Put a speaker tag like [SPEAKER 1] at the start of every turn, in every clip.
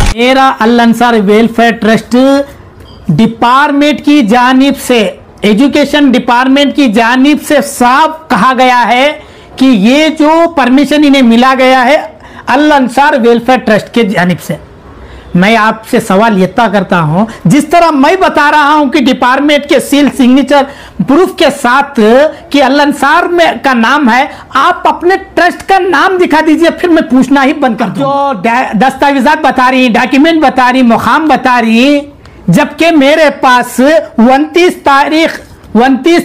[SPEAKER 1] मेरा अल Ansar welfare trust department की जानिब से, एजुकेशन डिपार्टमेंट की जानिब से साफ कहा गया है कि ये जो परमिशन इन्हें मिला गया है अल अंसार वेलफेयर ट्रस्ट के जानिब से। मैं आपसे सवाल यत्ता करता हूं, जिस तरह मैं बता रहा हूं कि डिपार्टमेंट के सील सिग्नेचर प्रूफ के साथ कि अल अंसार में का नाम है, आप अपने ट्रस्ट का नाम दिखा दीजिए, फिर मैं पूछना ही बंद कर दूं। जो दस्तावेजात बता रही, डॉक्यूमेंट बता रही, मुकाम बता रही, जबकि मेरे पास 29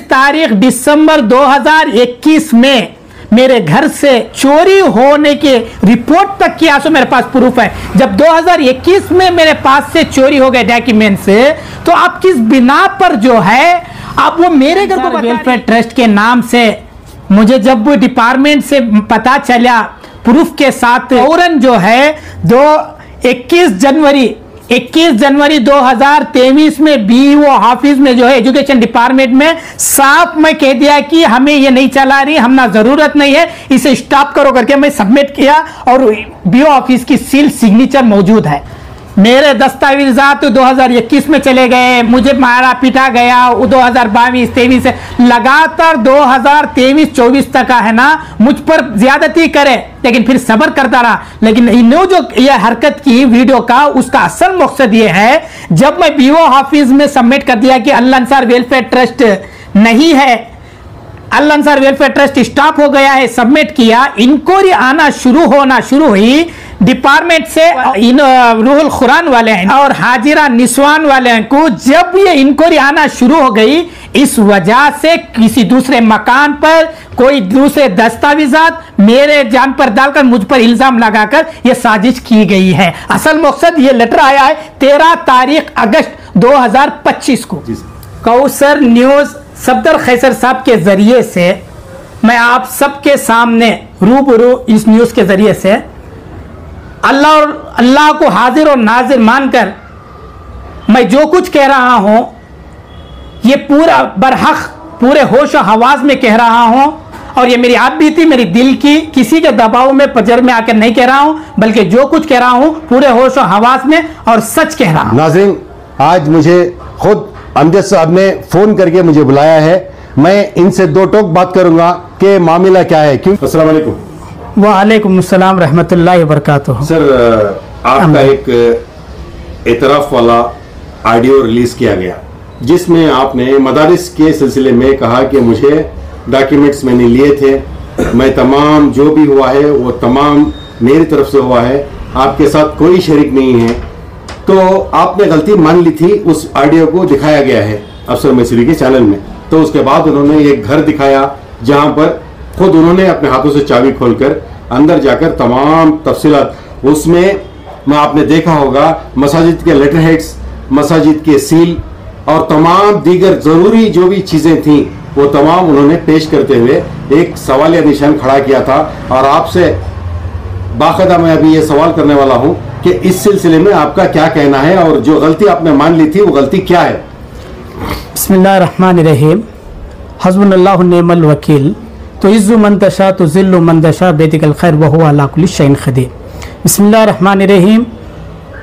[SPEAKER 1] तारीख दिसंबर 2021 में मेरे घर से चोरी होने के रिपोर्ट तक की आंसू मेरे पास प्रूफ है। जब 2021 में मेरे पास से चोरी हो गए डॉक्यूमेंट से, तो आप किस बिना पर जो है आप वो मेरे घर को वेलफेयर ट्रस्ट के नाम से, मुझे जब वो डिपार्टमेंट से पता चला प्रूफ के साथ, फौरन जो है 21 जनवरी 2023 में बीईओ ऑफिस में जो है एजुकेशन डिपार्टमेंट में साफ मैं कह दिया कि हमें ये नहीं चला रही, हम ना जरूरत नहीं है, इसे स्टॉप करो करके मैं सबमिट किया और बीईओ ऑफिस की सील सिग्नेचर मौजूद है। मेरे दस्तावेजात 2021 में चले गए, मुझे मारा पीटा गया 2022-23 से लगातार 2023-24 तक का है ना, मुझ पर ज्यादती करे, लेकिन फिर सब्र करता रहा। लेकिन इन्होंने जो ये हरकत की वीडियो का, उसका असल मकसद ये है, जब मैं बीओ ऑफिस में सबमिट कर दिया कि अल अंसार वेलफेयर ट्रस्ट नहीं है, अल अंसार वेलफेयर ट्रस्ट स्टॉप हो गया है, सबमिट किया, इंक्वायरी आना शुरू हुई डिपार्टमेंट से, इन रूहुल कुरान वाले हैं और हाजिरा निस्वान वाले को, जब ये इंक्वायरी आना शुरू हो गई, इस वजह से किसी दूसरे मकान पर कोई दूसरे दस्तावेजात मेरे जान पर डालकर मुझ पर इल्जाम लगाकर ये साजिश की गई है। असल मकसद ये लेटर आया है 13 तारीख अगस्त 2025 को। कौसर न्यूज सफदर खैसर साहब के जरिए से मैं आप सबके सामने रूबरू इस न्यूज के जरिए से अल्लाह को हाजिर और नाजिर मानकर मैं जो कुछ कह रहा हूं ये पूरा बरहक पूरे होश और हवास में कह रहा हूं, और ये मेरी आप बीती, मेरी दिल की, किसी के दबाव में पजर में आकर नहीं कह रहा हूं, बल्कि जो कुछ कह रहा हूं पूरे होश और हवास में और सच कह रहा हूं।
[SPEAKER 2] नाज़रीन, आज मुझे खुद अमजद साहब ने फोन करके मुझे बुलाया है, मैं इनसे दो टोक बात करूंगा कि मामला क्या है। क्यों? अस्सलाम वालेकुम।
[SPEAKER 1] वालेकुम अस्सलाम रहमतुल्लाहि व बरकातुहू।
[SPEAKER 2] सर, आपका एक एतराफ वाला ऑडियो रिलीज किया गया जिसमें आपने मदारिस के सिलसिले में कहा कि मुझे डॉक्यूमेंट्स मैंने लिए थे, मैं तमाम जो भी हुआ है वो तमाम मेरी तरफ से हुआ है, आपके साथ कोई शरीक नहीं है। तो आपने गलती मान ली थी, उस ऑडियो को दिखाया गया है अफसर मैसूरी के चैनल में। तो उसके बाद उन्होंने एक घर दिखाया जहां पर खुद उन्होंने अपने हाथों से चाबी खोलकर अंदर जाकर तमाम तफसीलात, उसमें मैं आपने देखा होगा मसाजिद के लेटर हेड्स, मसाजिद के सील और तमाम दीगर जरूरी जो भी चीजें थी वो तमाम उन्होंने पेश करते हुए एक सवालिया निशान खड़ा किया था। और आपसे बाकायदा मैं अभी ये सवाल करने वाला हूं कि इस सिलसिले में आपका क्या कहना है और जो गलती आपने मान ली थी वो गलती क्या है?
[SPEAKER 1] बिस्मिल्लाहिर्रहमानिर्रहीम। हस्बुनल्लाहु व निअमल वकील। तो इज़्ज़ु मन तशा तो ज़िल्लु मन तशा बेदिकल खैर व हुवा अला कुल्लि शैइन क़दीर। बिस्मिल्लाहिर्रहमानिर्रहीम।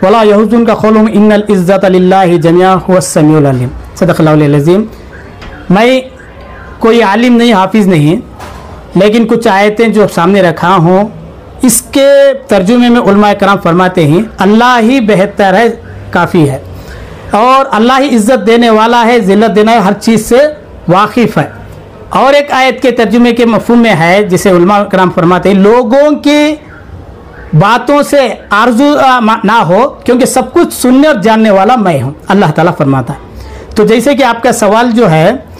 [SPEAKER 1] वला यहुज़ुनका क़ौलुहुम इन्नल इज़्ज़ता लिल्लाहि जमीअन हुवस समीउल अलीम। सदक़ल्लाहुल अज़ीम। मैं कोई आलिम नहीं, हाफिज़ नहीं, लेकिन कुछ आयतें जो सामने रखा हूँ, इसके तर्जुमे में उलमा कराम फरमाते हैं अल्लाह ही बेहतर है, काफ़ी है, और अल्लाह ही इज़्ज़त देने वाला है, ज़िल्लत देना है, हर चीज़ से वाकिफ़ है। और एक आयत के तर्जुमे के मफ़हूम में है जिसे उलमा कराम फरमाते हैं लोगों की बातों से आरजू ना हो, क्योंकि सब कुछ सुनने और जानने वाला मैं हूँ, अल्लाह ताला फरमाता है। तो जैसे कि आपका सवाल जो है,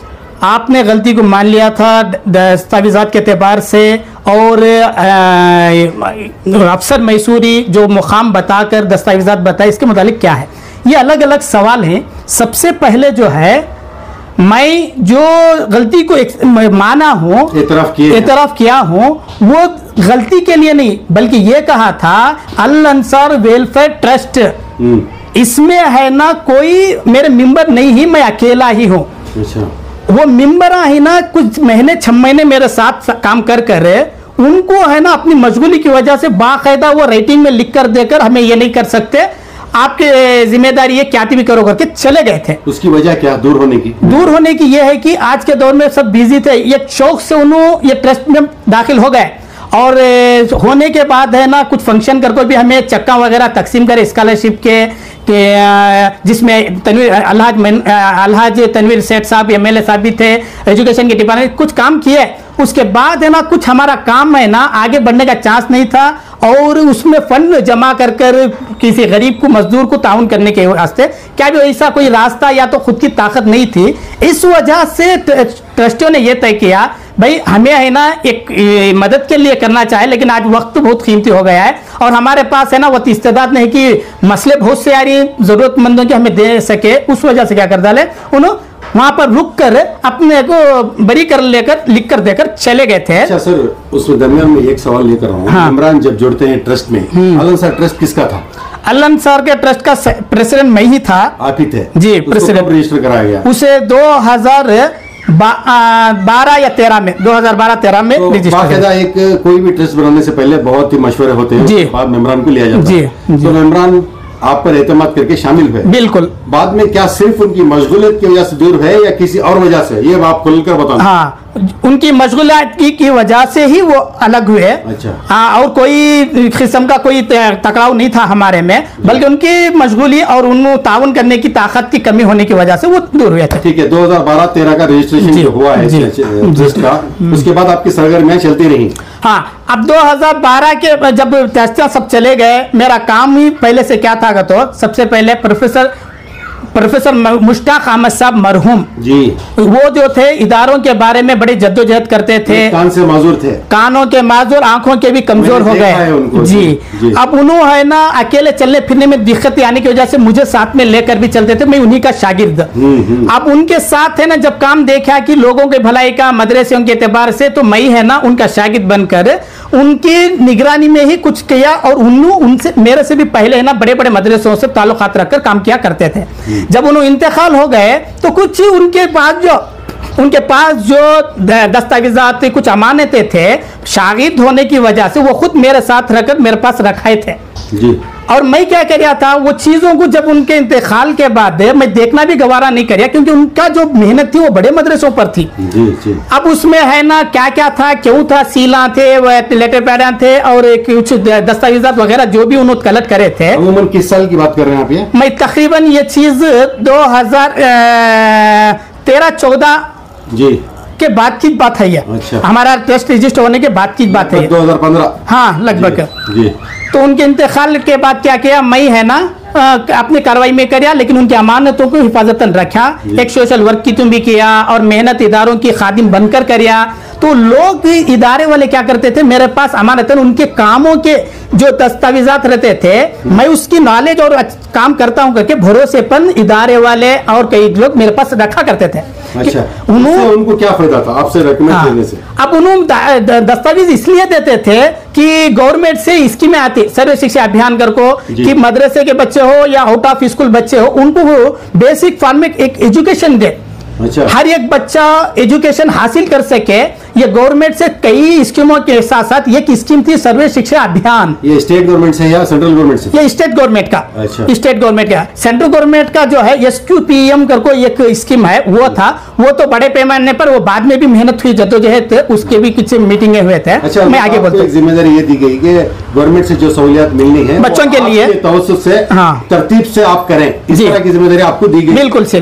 [SPEAKER 1] आपने गलती को मान लिया था दस्तावेजात के एतबार से, और अफसर मैसूरी जो मुकाम बताकर दस्तावेजात बताए, इसके मुतालिक क्या है, ये अलग अलग सवाल हैं। सबसे पहले जो है, मैं जो गलती को माना हूँ, एतराफ़ किया हूँ, वो गलती के लिए नहीं, बल्कि ये कहा था अल अंसार वेलफेयर ट्रस्ट, इसमें है ना कोई मेरे मेंबर नहीं ही, मैं अकेला ही हूँ। वो मेंबर ही ना कुछ महीने 6 महीने मेरे साथ काम कर उनको है ना अपनी मशगूली की वजह से बाकायदा वो रेटिंग में लिख कर देकर हमें ये नहीं कर सकते, आपकी जिम्मेदारी ये क्या भी करो करके चले गए थे।
[SPEAKER 2] उसकी वजह क्या दूर होने की?
[SPEAKER 1] दूर होने की ये है कि आज के दौर में सब बिजी थे, ये शौक से उन्होंने ये ट्रस्ट में दाखिल हो गए और होने के बाद है ना कुछ फंक्शन करके भी हमें चक्का वगैरह तकसीम करे स्कॉलरशिप के जिसमें अलहाज तनवीर सेठ साहब एमएलए साहब भी थे, एजुकेशन के डिपार्टमेंट कुछ काम किए। उसके बाद है ना कुछ हमारा काम है ना आगे बढ़ने का चांस नहीं था और उसमें फंड जमा कर किसी गरीब को मजदूर को ताउन करने के वास्ते क्या भी ऐसा कोई रास्ता या तो खुद की ताकत नहीं थी। इस वजह से ट्रस्टियों ने यह तय किया भाई हमें है ना एक मदद के लिए करना चाहे, लेकिन आज वक्त बहुत कीमती हो गया है और हमारे पास है ना वो इस्तेदाद नहीं कि मसले बहुत से आ रही जरूरतमंदों के हमें दे सके। उस वजह से क्या कर डाले उन्होंने वहां पर रुक कर अपने को बरी कर लेकर लिख कर देकर चले गए थे।
[SPEAKER 2] अच्छा सर, उस दरमियान में एक सवाल लेकर आऊँ। हाँ। इमरान जब जुड़ते हैं ट्रस्ट में, अलन सर ट्रस्ट किसका था?
[SPEAKER 1] अलन सर के ट्रस्ट का प्रेसिडेंट मैं ही था।
[SPEAKER 2] आप ही थे
[SPEAKER 1] जी, प्रेसिडेंट।
[SPEAKER 2] रजिस्टर कराया गया
[SPEAKER 1] उसे 2012 या 13 में 2012-13 में
[SPEAKER 2] रजिस्टर। एक कोई भी ट्रस्ट बनाने से पहले बहुत ही मशवरे होते हैं,
[SPEAKER 1] जी,
[SPEAKER 2] बाद मेम्बरान को लिया जाता है। तो मेम्बरान आप पर एतमाद करके शामिल हुए।
[SPEAKER 1] बिल्कुल। बाद
[SPEAKER 2] में क्या सिर्फ उनकी मशगूलियत की वजह से दूर है या किसी और वजह से, ये आप खुलकर बताना।
[SPEAKER 1] हाँ, उनकी मशगूलियत की वजह से ही वो अलग हुए।
[SPEAKER 2] अच्छा।
[SPEAKER 1] हाँ, और कोई किस्म का कोई टकराव नहीं था हमारे में, बल्कि उनकी मशगूली और उन ताउन करने की ताकत की कमी होने की वजह से वो दूर हुए थे।
[SPEAKER 2] ठीक है, 2012-13 का रजिस्ट्रेशन जो हुआ है ट्रस्ट का, उसके बाद आपकी सरगर्मियां चलती रही।
[SPEAKER 1] हाँ, अब 2012 के जब टेस्ट सब चले गए, मेरा काम ही पहले से क्या था तो सबसे पहले प्रोफेसर मुश्ताक अहमद साहब मरहूम जी, वो जो थे इदारों के बारे में बड़ी जद्दोजहद करते थे।
[SPEAKER 2] कान से माजूर थे,
[SPEAKER 1] कानों के माजूर, आंखों के भी कमजोर हो गए जी। अब उन्होंने है ना अकेले चलने फिरने में दिक्कत आने की वजह से मुझे साथ में लेकर भी चलते थे, मैं उन्हीं का शागिर्द। अब उनके साथ है ना जब काम देखा कि लोगों के भलाई का मदरसे के एतबार से, तो मैं है ना उनका शागिर्द बनकर उनकी निगरानी में ही कुछ किया और उनसे मेरे से भी पहले है ना बड़े बड़े मदरसों से ताल्लुकात रखकर काम किया करते थे। जब उन्होंने इंतकाल हो गए तो कुछ ही उनके पास जो दस्तावेजात कुछ अमानतें थे, शागिर्द होने की वजह से वो खुद मेरे साथ रखकर मेरे पास रखाए थे जी। और मैं क्या कर रहा था, वो चीजों को जब उनके इंतकाल के बाद मैं देखना भी गवारा नहीं कर रहा, क्योंकि उनका जो मेहनत थी वो बड़े मदरसों पर थी जी, जी। अब उसमें है ना क्या क्या था, क्यों था, सीला थे, लेटर पैड थे और कुछ दस्तावेजात वगैरह जो भी उन्होंने कलेक्ट करे थे।
[SPEAKER 2] अमूमन किस साल की बात कर रहे हैं आप? ये
[SPEAKER 1] मैं तकरीबन ये चीज 2013-14 जी के बाद की बात है ये। अच्छा। हमारा ट्रस्ट रजिस्टर होने के बाद की बात है,
[SPEAKER 2] 2015।
[SPEAKER 1] हाँ, लगभग जी। तो उनके इंतकाल के बाद क्या किया, मैं है ना अपनी कार्रवाई में किया, लेकिन उनकी अमानतों को हिफाजतन रखा। एक सोशल वर्क की तुम भी किया और मेहनत इदारों की खादिम बनकर किया। तो लोग इदारे वाले क्या करते थे, मेरे पास अमानतन उनके कामों के जो दस्तावेजात रहते थे, मैं उसकी नॉलेज और काम करता हूं करके भरोसेपन इदारे वाले और कई लोग मेरे पास रखा करते थे।
[SPEAKER 2] अच्छा, उनको क्या फायदा था आपसे रेकमेंड करने से?
[SPEAKER 1] अब उन्होंने दस्तावेज इसलिए देते थे कि गवर्नमेंट से स्कीमें आती, सर्व शिक्षा अभियान को कि मदरसे के बच्चे हो या आउट ऑफ स्कूल बच्चे हो, उनको बेसिक फॉर्म में एक एजुकेशन दे। अच्छा। हर एक बच्चा एजुकेशन हासिल कर सके, ये गवर्नमेंट से कई स्कीमों के साथ साथ एक स्कीम थी सर्व शिक्षा अभियान।
[SPEAKER 2] ये स्टेट गवर्नमेंट से या सेंट्रल गवर्नमेंट से?
[SPEAKER 1] ये स्टेट गवर्नमेंट का। अच्छा। स्टेट गवर्नमेंट का। सेंट्रल गवर्नमेंट का जो है SQPM करको एक स्कीम है, वो था, वो तो बड़े पैमाने पर, वो बाद में भी मेहनत हुई, जद्दोजहद, उसके भी कुछ मीटिंगें हुए थे।
[SPEAKER 2] अच्छा,
[SPEAKER 1] मैं आगे बोलता हूं।
[SPEAKER 2] जिम्मेदारी ये दी गई कि गवर्नमेंट से जो सहूलियत मिलनी है
[SPEAKER 1] बच्चों के लिए
[SPEAKER 2] तवज्जुह से, तरतीब से आप करें, इस तरह की जिम्मेदारी आपको दी गई।
[SPEAKER 1] बिल्कुल सही।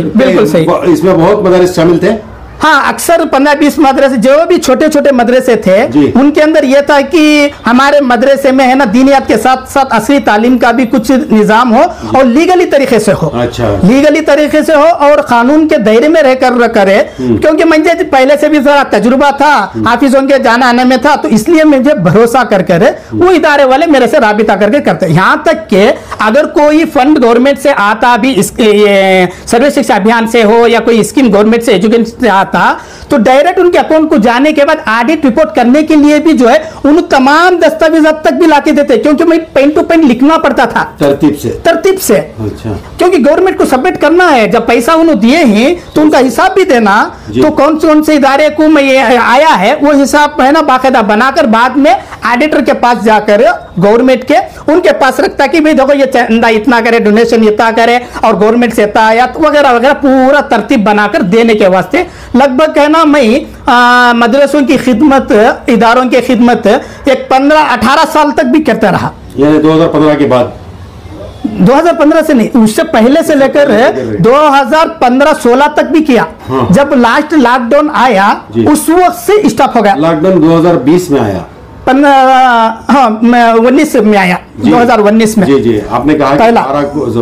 [SPEAKER 2] इसमें बहुत मदरसे शामिल थे।
[SPEAKER 1] हाँ, अक्सर 15-20 मदरसे जो भी छोटे छोटे मदरसे थे, उनके अंदर यह था कि हमारे मदरसे में है ना दीनियात के साथ साथ असली तालीम का भी कुछ निजाम हो और लीगली तरीके से हो। अच्छा। लीगली तरीके से हो और कानून के दायरे में रहकर करे, क्योंकि मुझे पहले से भी जरा तजुर्बा था, हाफिजों के जाना आने में था, तो इसलिए मुझे भरोसा कर वो इदारे वाले मेरे से राबिता करके करते। यहाँ तक के अगर कोई फंड गवर्नमेंट से आता भी, सर्व शिक्षा अभियान से हो या कोई स्कीम गवर्नमेंट से एजुकेशन से आता, तो डायरेक्ट उनके अकाउंट को जाने के बाद ऑडिट रिपोर्ट करने के लिए भी जो है उन तमाम दस्तावेजात तक भी लाके देते, क्योंकि मैं पेन टू पेन लिखना पड़ता था तरतीब से। अच्छा। क्योंकि गवर्नमेंट को सबमिट करना है, जब पैसा उन्होंने दिए हैं तो उनका हिसाब भी देना, तो कौन से इदारे को मैं आया है वो हिसाब है ना बाकायदा बनाकर बाद में ऑडिटर के पास जाकर गवर्नमेंट के उनके पास रखता कि भाई देखो ये चंदा इतना करे, डोनेशन इतना करे और गवर्नमेंट से इतना आया वगैरह वगैरह, पूरा तरतीब बनाकर देने के वास्ते लगभग है ना मैं मदरसों की खिदमत, इदारों की खिदमत एक 15-18 साल तक भी करता रहा।
[SPEAKER 2] यानी 2015 के बाद?
[SPEAKER 1] 2015 से नहीं, उससे पहले से लेकर 2015-16 तक भी किया।
[SPEAKER 2] हाँ।
[SPEAKER 1] जब लास्ट लॉकडाउन आया उस वक्त से स्टॉप हो गया।
[SPEAKER 2] लॉकडाउन 2020 में आया?
[SPEAKER 1] 19 में आया, 2019 में।
[SPEAKER 2] जी जी, आपने कहा कि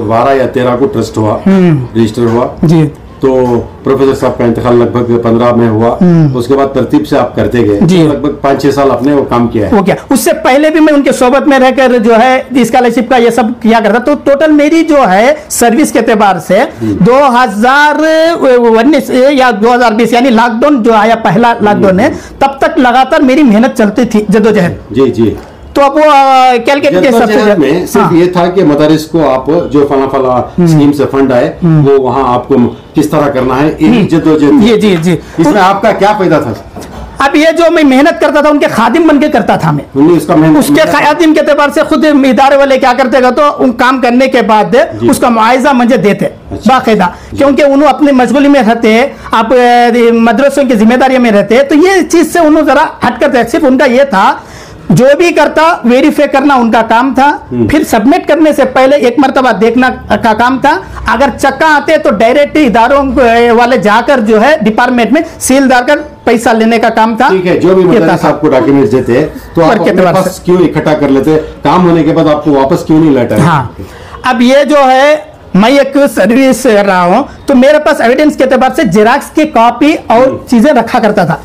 [SPEAKER 2] 12 या 13 को ट्रस्ट हुआ, रजिस्टर हुआ
[SPEAKER 1] जी।
[SPEAKER 2] तो प्रोफेसर साहब का इंतकाल लगभग 15 में हुआ, उसके बाद तरतीब से आप करते गए, लगभग 5-6 साल आपने वो काम किया है।
[SPEAKER 1] वो क्या, उससे पहले भी मैं उनके सोबत में रहकर जो है स्कॉलरशिप का ये सब किया करता। तो टोटल मेरी जो है सर्विस के एतबार से 2019 या 2020 यानी लॉकडाउन जो आया, पहला लॉकडाउन है, तब तक लगातार मेरी मेहनत चलती थी, जद्दोजहद।
[SPEAKER 2] जी जी।
[SPEAKER 1] तो अब वो कैलकुलेट के
[SPEAKER 2] जद्दोजहद में सिर्फ ये था कि मदारिस को आप जो फला स्कीम से फंड आए वो वहाँ आपको किस तरह करना है, जद्दोजहद।
[SPEAKER 1] जी जी।
[SPEAKER 2] इसमें आपका क्या फायदा था?
[SPEAKER 1] अब ये जो मैं मेहनत करता था उनके खादिम बन के करता था मैं, उसके खादिम के एतबार से खुद इदारे वाले क्या करते थे, तो उन काम करने के बाद उसका मुआवजा मुझे देते बाकायदा, क्योंकि उन्होंने अपनी मशगूली में रहते, आप मदरसों की जिम्मेदारी में रहते, तो ये चीज से उन्होंने जरा हट करते। सिर्फ उनका ये था जो भी करता वेरीफाई करना उनका काम था, फिर सबमिट करने से पहले एक मरतबा देखना का काम था। अगर चक्का आते तो डायरेक्ट इदारों वाले जाकर जो है डिपार्टमेंट में सील डालकर पैसा लेने का काम था।
[SPEAKER 2] ठीक है, जो भी मदरस आपको डॉक्यूमेंट्स देते तो आप अपने पास क्यों इकट्ठा कर लेते, काम होने के बाद आपको वापस क्यों नहीं लौटाया?
[SPEAKER 1] हाँ, अब ये जो है मैं एक सर्विस कर रहा हूं तो मेरे पास एविडेंस के एतबार से जेरॉक्स की कॉपी और चीजें रखा करता था।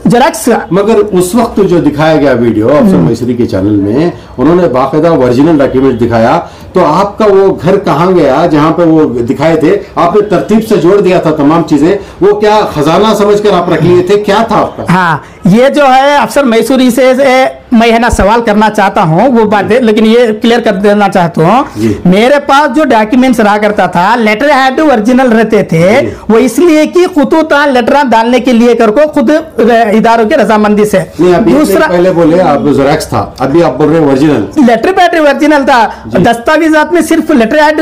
[SPEAKER 1] जेरॉक्स
[SPEAKER 2] मगर उस वक्त जो दिखाया गया वीडियो अफसर मैसूरी के चैनल में, उन्होंने बाकायदा ओरिजिनल डॉक्यूमेंट दिखाया, तो आपका वो घर कहाँ गया जहां पे वो दिखाए थे? आपने तरतीब से जोड़ दिया था तमाम चीजें, वो क्या खजाना समझकर आप रख लिए थे, क्या था आपका?
[SPEAKER 1] हाँ, ये जो है अफसर मैसूरी से मैं है ना सवाल करना चाहता हूँ वो बात है, लेकिन ये क्लियर कर देना चाहता हूँ। मेरे पास जो डॉक्यूमेंट्स रहा करता था, लेटर हेड ओरिजिनल रहते थे, वो इसलिए कि खुतूत लेटर डालने के लिए करको खुद इदारों की रजामंदी से।
[SPEAKER 2] दूसरा पहले बोले आप जेरॉक्स था, अभी आप बोल रहे हैं ओरिजिनल।
[SPEAKER 1] लेटर पैड ओरिजिनल था, दस्तावेजात में सिर्फ लेटर हेड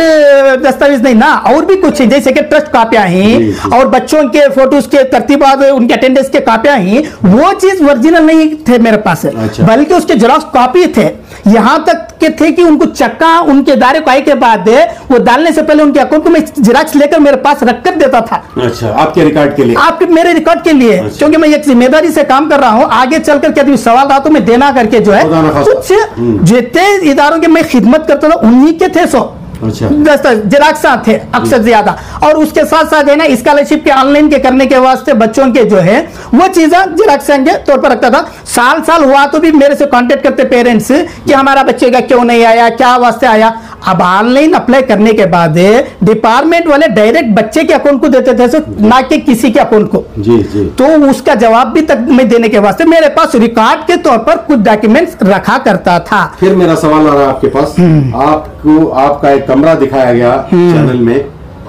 [SPEAKER 1] दस्तावेज नहीं ना, और भी कुछ है, जैसे कि ट्रस्ट कापियां ही और बच्चों के फोटोज के तरतीबात, उनके अटेंडेंस के कापियां ही, वो चीज ओरिजिनल नहीं थे मेरे पास। बल्कि उसके जेरॉक्स कॉपी थे, यहां तक के थे कि उनको चक्का उनके दायरे को आए के बाद वो डालने से पहले उनके अकाउंट में जेरॉक्स लेकर मेरे पास रख कर देता था।
[SPEAKER 2] अच्छा, आपके रिकॉर्ड के लिए? आपके
[SPEAKER 1] मेरे रिकॉर्ड के लिए। अच्छा। क्योंकि मैं एक जिम्मेदारी से काम कर रहा हूं, आगे चलकर क्या सवाल रहा तो मैं देना करके जो है कुछ जितने इदारों के मैं खिदमत करता था उन्हीं के थे सो।
[SPEAKER 2] अच्छा,
[SPEAKER 1] जेरॉक्स थे अक्सर ज्यादा, और उसके साथ साथ है ना स्कॉलरशिप के ऑनलाइन के करने के वास्ते बच्चों के जो है वो चीजें जेरॉक्स के तौर पर रखता था। साल हुआ तो भी मेरे से कांटेक्ट करते पेरेंट्स कि हमारा बच्चे का क्यों नहीं आया, क्या वास्ते आया। अब ऑनलाइन अप्लाई करने के बाद डिपार्टमेंट वाले डायरेक्ट बच्चे के अकाउंट को देते थे, ना कि किसी के अकाउंट को।
[SPEAKER 2] जी जी।
[SPEAKER 1] तो उसका जवाब भी तक मैं देने के वास्ते मेरे पास रिकॉर्ड के तौर पर कुछ डॉक्यूमेंट्स रखा करता था।
[SPEAKER 2] फिर मेरा सवाल आ रहा है आपके पास, आपको आपका एक कमरा दिखाया गया चैनल में,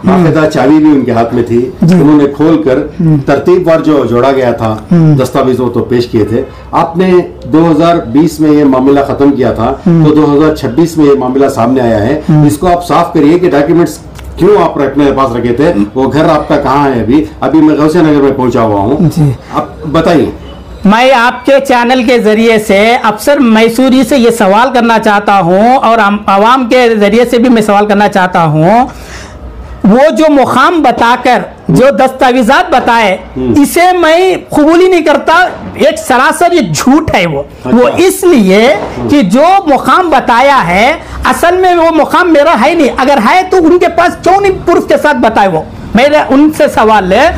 [SPEAKER 2] बाकायदा चाबी भी उनके हाथ में थी, उन्होंने खोलकर तरतीबवार जो जोड़ा गया था दस्तावेजों तो पेश किए थे। आपने 2020 में ये मामला खत्म किया था, तो 2026 में ये मामला सामने आया है। इसको आप साफ करिए कि डॉक्यूमेंट्स क्यों आप अपने पास रखे थे, वो घर आपका कहाँ है? अभी मैं गौसिया नगर में पहुंचा हुआ हूँ, आप बताइए।
[SPEAKER 1] मैं आपके चैनल के जरिए से अफसर मैसूरी से ये सवाल करना चाहता हूँ और आवाम के जरिए से भी मैं सवाल करना चाहता हूँ, वो जो मुकाम बताकर जो दस्तावेजात बताए, इसे मैं कबूल ही नहीं करता, एक सरासर ये झूठ है वो इसलिए कि जो मुकाम बताया है असल में वो मुकाम मेरा है नहीं। अगर है तो उनके पास क्यों नहीं प्रूफ के साथ बताए? वो मेरा उनसे सवाल है,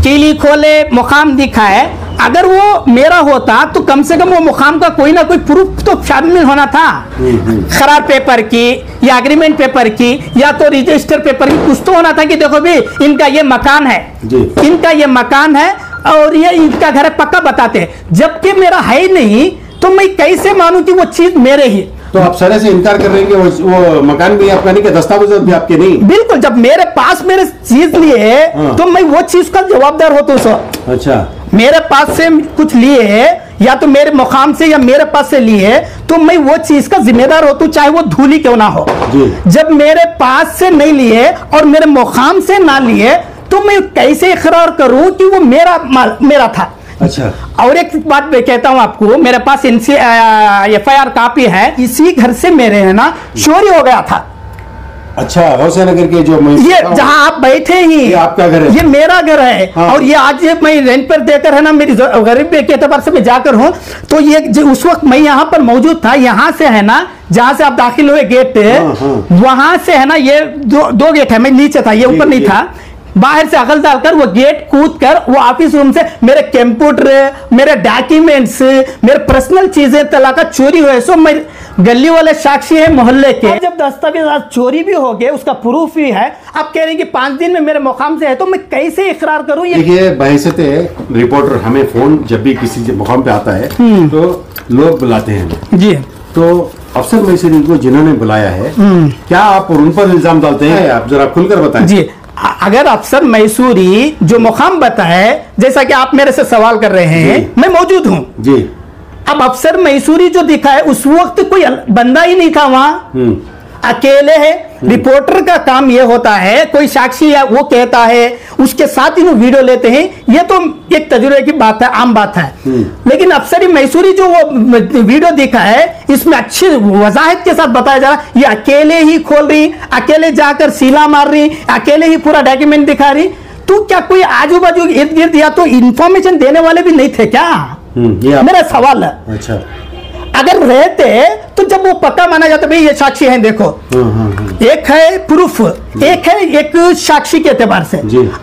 [SPEAKER 1] कीली खोले मुकाम दिखाए, अगर वो मेरा होता तो कम से कम वो मुकाम का कोई ना कोई प्रूफ तो शामिल होना था, करार पेपर की या एग्रीमेंट पेपर की या तो रजिस्टर पेपर की, कुछ तो होना था कि देखो भी इनका ये मकान है, इनका ये मकान है और ये इनका घर है, पक्का बताते हैं। जबकि मेरा है ही नहीं तो मैं कैसे मानूं कि वो चीज मेरे ही?
[SPEAKER 2] तो आप सर से इनकार कर रहे हैं कि वो मकान भी आपका नहीं, कि दस्तावेज भी आपके नहीं?
[SPEAKER 1] बिल्कुल, जब मेरे पास मेरे चीज लिए तो मैं वो चीज का जवाबदार होता हूँ।
[SPEAKER 2] अच्छा,
[SPEAKER 1] मेरे पास से कुछ लिए है या तो मेरे मुकाम से या मेरे पास से लिए, तो मैं वो चीज का जिम्मेदार होता हूं, चाहे वो धूली क्यों ना हो। जब मेरे पास से नहीं लिए और मेरे मुकाम से ना लिए, तो मैं कैसे इकरार करूं कि वो मेरा था।
[SPEAKER 2] अच्छा,
[SPEAKER 1] और एक बात मैं कहता हूं आपको, मेरे पास FIR कॉपी है, इसी घर से मेरे है ना चोरी हो गया था।
[SPEAKER 2] अच्छा, हुसैनगर के जो
[SPEAKER 1] ये जहां आप बैठे ही,
[SPEAKER 2] ये आपका घर है?
[SPEAKER 1] ये मेरा घर है। हाँ। और ये आज मैं रेंट पर देकर है ना, मेरी गरीबी के एतबार से मैं जाकर हूँ, तो ये उस वक्त मैं यहाँ पर मौजूद था। यहाँ से है ना, जहां से आप दाखिल हुए गेट, वहां से है ना, ये दो गेट है, मैं नीचे था, ये ऊपर नहीं था। बाहर से अकल डालकर वो गेट कूद कर वो ऑफिस रूम से मेरे कंप्यूटर, मेरे डॉक्यूमेंट्स, मेरे पर्सनल चीजें तलाका चोरी हुए। सो मैं गली वाले साक्षी है मोहल्ले के, जब दस्तावेज चोरी भी हो गए, उसका प्रूफ भी है। आप कह रहे हैं कि 5 दिन में मेरे मुकाम से है, तो मैं कैसे इकरार करूं? ये
[SPEAKER 2] देखिए, बहैसियत रिपोर्टर हमें फोन जब भी किसी मुकाम पे आता है तो लोग बुलाते हैं जी। तो अफसर मैसूरी को जिन्होंने बुलाया है, क्या आप उन पर इल्जाम डालते हैं? आप जरा खुलकर बताएं जी।
[SPEAKER 1] अगर अफसर मैसूरी जो मुकाम बताए, जैसा कि आप मेरे से सवाल कर रहे हैं, मैं मौजूद हूं जी। अब अफसर मैसूरी जो दिखा है, उस वक्त कोई बंदा ही नहीं था वहां, अकेले है। रिपोर्टर का काम यह होता है, कोई साक्षी है वो कहता है, उसके साथ ही वो वीडियो लेते हैं। ये तो एक तजुर्बे की बात है, आम बात है। लेकिन अफसर मैसूरी जो वो वीडियो दिखा है, इसमें अच्छी वजाहत के साथ बताया जा रहा है, ये अकेले ही खोल रही, अकेले जाकर सीला मार रही, अकेले ही पूरा डॉक्यूमेंट दिखा रही। तो क्या कोई आजू बाजू इर्द गिर्द या तो इंफॉर्मेशन देने वाले भी नहीं थे क्या? मेरा सवाल है।
[SPEAKER 2] अच्छा,
[SPEAKER 1] अगर रहते तो जब वो पक्का माना जाता, भाई ये साक्षी है, देखो एक है प्रूफ, एक है एक साक्षी के एतबार से।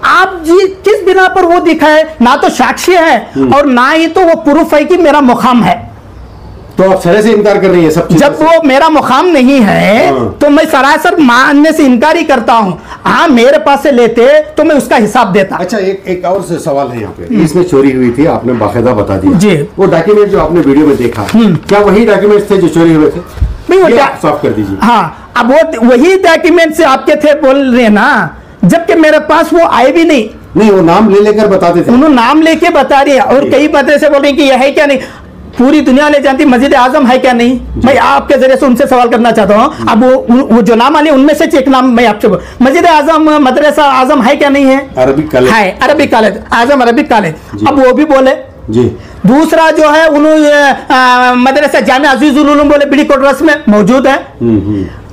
[SPEAKER 1] आप जी किस बिना पर वो दिखा है? ना तो साक्षी है और ना ही तो वो प्रूफ है कि मेरा मुकाम है।
[SPEAKER 2] तो आप सरे से इनकार कर रही है सब चीज़?
[SPEAKER 1] जब वो मेरा मुकाम नहीं है तो मैं सरासर मानने से इनकार ही करता हूं। हाँ, मेरे पास से लेते तो मैं उसका हिसाब देता।
[SPEAKER 2] अच्छा, एक और से सवाल है यहाँ पे, इसमें चोरी हुई थी, आपने बाकायदा बता दिया
[SPEAKER 1] जी।
[SPEAKER 2] वो डॉक्यूमेंट जो आपने वीडियो में देखा, क्या वही डॉक्यूमेंट थे जो चोरी हुए थे?
[SPEAKER 1] नहीं, वो
[SPEAKER 2] साफ कर दीजिए।
[SPEAKER 1] हाँ, अब वो वही डॉक्यूमेंट से आपके थे बोल रहे हैं ना, जबकि मेरे पास वो आए भी नहीं।
[SPEAKER 2] वो नाम ले लेकर बताते थे।
[SPEAKER 1] उन्होंने नाम लेके बता रही है और कई बातें से बोल रही कि यह है क्या नहीं। पूरी दुनिया ले जानती मस्जिद आजम है क्या नहीं। मैं आपके जरिए से उनसे सवाल करना चाहता हूँ। अब वो जो नाम आने उनमें से एक नाम मैं आपसे, मस्जिद आजम मदरसा आजम है क्या नहीं है?
[SPEAKER 2] अरबिक कॉलेज
[SPEAKER 1] है, अरबिक कॉलेज आजम, अरबिक कॉलेज। अब वो भी बोले
[SPEAKER 2] जी।
[SPEAKER 1] दूसरा जो है उन्होंने मदरसा जामिया अजीजुल उलूम बोले, बिडी कोटरस में मौजूद है।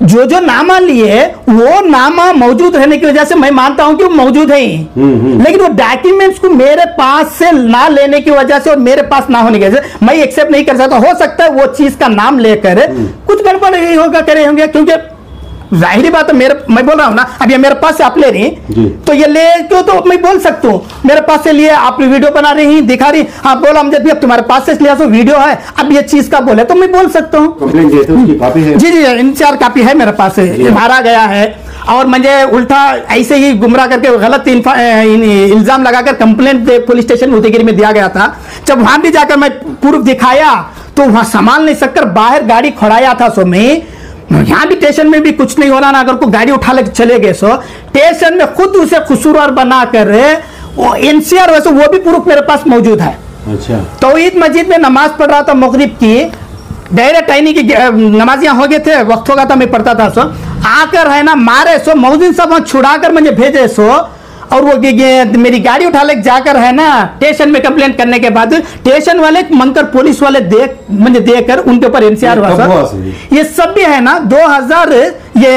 [SPEAKER 1] जो नामा लिए वो नामा मौजूद रहने की वजह से मैं मानता हूं कि वो मौजूद है ही। लेकिन वो डॉक्यूमेंट्स को मेरे पास से ना लेने की वजह से और मेरे पास ना होने की वजह से मैं एक्सेप्ट नहीं कर सकता। हो सकता है वो चीज का नाम लेकर कुछ गड़बड़ ही होगा, करे होंगे, क्योंकि जाहिर बात है मैं बोल रहा हूँ ना, अब ये मेरे पास से आप ले रही तो ये ले क्यों, तो मैं बोल सकता हूँ मेरे पास से लिए, आप वीडियो बना रही दिखा रही, हाँ बोला अमजद भी अब तुम्हारे पास से लिया तो वीडियो है, अब ये चीज का बोले तो मैं बोल सकता हूँ।
[SPEAKER 2] कंप्लेंट देते उसकी कॉपी है?
[SPEAKER 1] जी 4 कॉपी है मेरे पास से, मारा गया है और मुझे उल्टा ऐसे ही गुमराह करके गलत इल्जाम लगाकर कंप्लेंट पुलिस स्टेशन उदयगिरी में दिया गया था। जब वहां भी जाकर मैं प्रूफ दिखाया तो वहां संभाल नहीं सककर बाहर गाड़ी खड़ाया था। सो मैं यहाँ भी स्टेशन में भी कुछ नहीं हो रहा ना, अगर कोई गाड़ी उठा लेकर चले गए सो स्टेशन में खुद उसे कसूरवार बनाकर वो एनसीआर वैसे वो भी प्रूफ मेरे पास मौजूद है।
[SPEAKER 2] अच्छा,
[SPEAKER 1] तौहीद मस्जिद में नमाज पढ़ रहा था मगरिब की, डायरेक्ट आईनी की नमाजियां हो गए थे, वक्त हो गया था, मैं पढ़ता था। सो आकर है ना मारे सो मौजूद सब छुड़ा कर मुझे भेजे सो, और वो मेरी गाड़ी उठा ले जाकर है ना स्टेशन में कंप्लेंट करने के बाद स्टेशन वाले मंकर पुलिस वाले मुझे देकर उनके ऊपर एनसीआर हुआ। ये सब भी है ना 2000 ये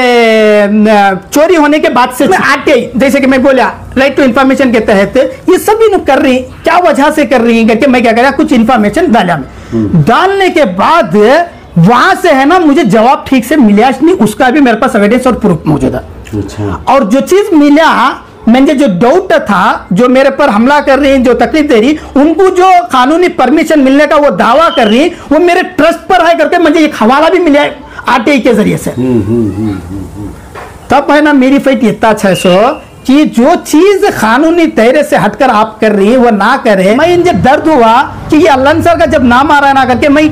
[SPEAKER 1] चोरी होने के बाद से आरटीआई, जैसे कि मैं बोला राइट टू इन्फॉर्मेशन के तहत ये सभी कर रही, क्या वजह से कर रही है करके मैं क्या करा, कुछ इन्फॉर्मेशन डाला में डालने के बाद वहां से है ना मुझे जवाब ठीक से मिला नहीं, उसका भी मेरे पास एविडेंस और प्रूफ मौजूद है। और जो चीज मिला मैंने जो डाउट था, जो मेरे पर हमला कर रही, जो तकलीफ दे रही, उनको जो कानूनी परमिशन मिलने का वो दावा कर रही, वो मेरे ट्रस्ट पर है करके मुझे एक हवाला भी मिला आरटीआई के जरिए से। तब है ना मेरी फाइट इतना 600 कि जो चीज कानूनी दायरे से हटकर आप कर रही है वो ना करे। मैं मुझे दर्द हुआ कि ये अल्लाह सर का जब नाम आ रहा है ना करके मैं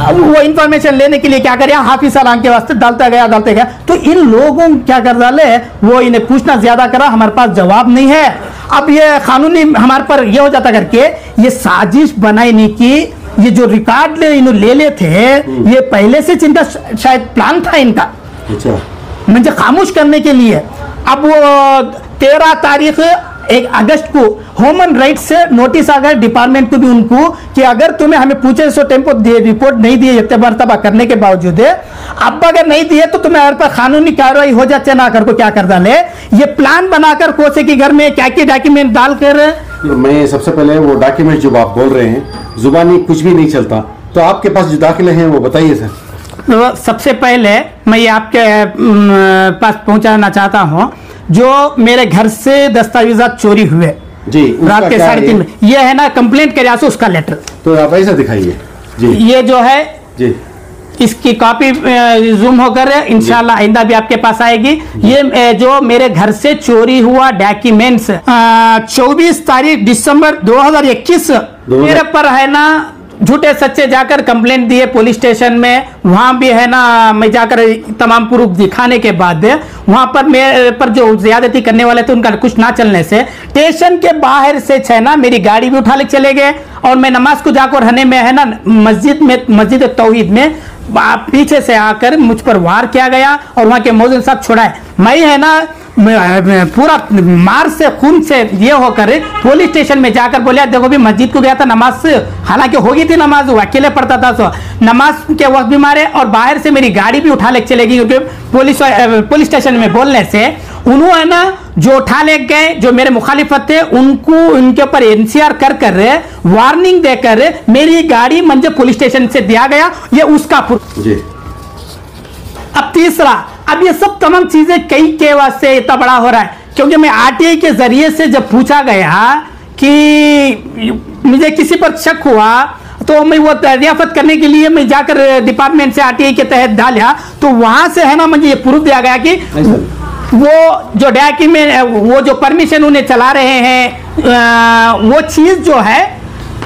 [SPEAKER 1] वो इंफॉर्मेशन लेने के लिए क्या करे हाफिज सलाम के वास्ते डालता गया तो इन लोगों क्या कर डाले, वो इन्हें पूछना ज्यादा करा, हमारे पास जवाब नहीं है। अब ये कानूनी हमारे पर ये हो जाता करके ये साजिश बनाई नहीं की ये जो रिकॉर्ड इन्होंने ले लेते ये पहले से चिंता शायद प्लान था इनका,
[SPEAKER 2] अच्छा,
[SPEAKER 1] मुझे खामोश करने के लिए। अब वो 13 तारीख 1 अगस्त को ह्यूमन राइट से नोटिस आ गया डिपार्टमेंट को भी उनको कि अगर तुम्हें हमें पूछे सो टेम्पो रिपोर्ट नहीं दिए इतने मरतबा करने के बावजूद, अब अगर नहीं दिए तो तुम्हें हर पर कानूनी कार्रवाई हो जाए ना कर को क्या कर डाले। ये प्लान बनाकर कोसे के घर में क्या क्या डॉक्यूमेंट डालकर,
[SPEAKER 2] मैं सबसे पहले वो डॉक्यूमेंट जो आप बोल रहे हैं जुबानी कुछ भी नहीं चलता, तो आपके पास जो दाखिले हैं वो बताइए सर।
[SPEAKER 1] तो सबसे पहले मैं ये आपके पास पहुंचाना चाहता हूं, जो मेरे घर से दस्तावेजात चोरी हुए
[SPEAKER 2] जी,
[SPEAKER 1] रात के 3:30 ये है ना कंप्लेंट करे उसका लेटर,
[SPEAKER 2] तो आप ऐसा दिखाइए जी।
[SPEAKER 1] ये जो है जी इसकी कॉपी जूम होकर इंशाल्लाह आइंदा भी आपके पास आएगी। ये जो मेरे घर से चोरी हुआ डॉक्यूमेंट्स 24 तारीख दिसंबर 2021 मेरे पर है ना झूठे सच्चे जाकर कंप्लेंट दिए पुलिस स्टेशन में। वहां भी है ना मैं जाकर तमाम प्रूफ दिखाने के बाद वहां पर मेरे पर जो ज्यादती करने वाले थे उनका कुछ ना चलने से स्टेशन के बाहर से है ना मेरी गाड़ी भी उठा ले चले गए और मैं नमाज को जाकर रहने में है ना मस्जिद तौहीद में पीछे से आकर मुझ पर वार किया गया और वहां के मौजूद साहब छुड़ाए। मैं है ना पूरा मार से खून से ये होकर पुलिस स्टेशन में जाकर बोलिया देखो भी मस्जिद को गया था नमाज से, हालांकि होगी थी नमाज, वो अकेले पढ़ता था, सो नमाज के वक्त भी मारे और बाहर से मेरी गाड़ी भी उठा ले चले गई क्योंकि पुलिस स्टेशन में बोलने से उन्होंने ना जो उठा ले गए जो मेरे मुखालिफत थे उनको उनके ऊपर एनसीआर कर वार्निंग देकर मेरी गाड़ी मंजे पुलिस स्टेशन से दिया गया। ये उसका जी। अब तीसरा, अब ये सब तमाम चीजें कई के वास्ते इतना बड़ा हो रहा है क्योंकि मैं आरटीआई के जरिए से जब पूछा गया कि मुझे किसी पर शक हुआ तो मैं वो दरियाफत करने के लिए मैं जाकर डिपार्टमेंट से आरटीआई के तहत डाला तो वहां से है ना मुझे ये प्रूफ दिया गया कि वो जो डॉक्यूमेंट वो जो परमिशन उन्हें चला रहे हैं वो चीज जो है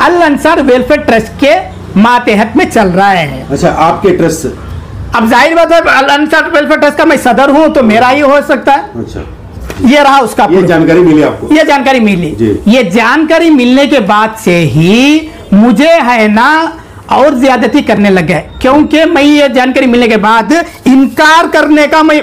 [SPEAKER 1] अल अंसार वेलफेयर ट्रस्ट के मातहत में चल रहा है।
[SPEAKER 2] अच्छा, आपके ट्रस्ट,
[SPEAKER 1] अब जाहिर बात है अल अंसार वेलफेयर ट्रस्ट का मैं सदर हूं तो मेरा ही हो सकता है।
[SPEAKER 2] अच्छा,
[SPEAKER 1] ये रहा उसका,
[SPEAKER 2] ये जानकारी मिली आपको?
[SPEAKER 1] ये जानकारी मिली। ये जानकारी मिलने के बाद से ही मुझे है ना और ज्यादती करने लगे क्योंकि मैं ये जानकारी मिलने के बाद इनकार करने का मैं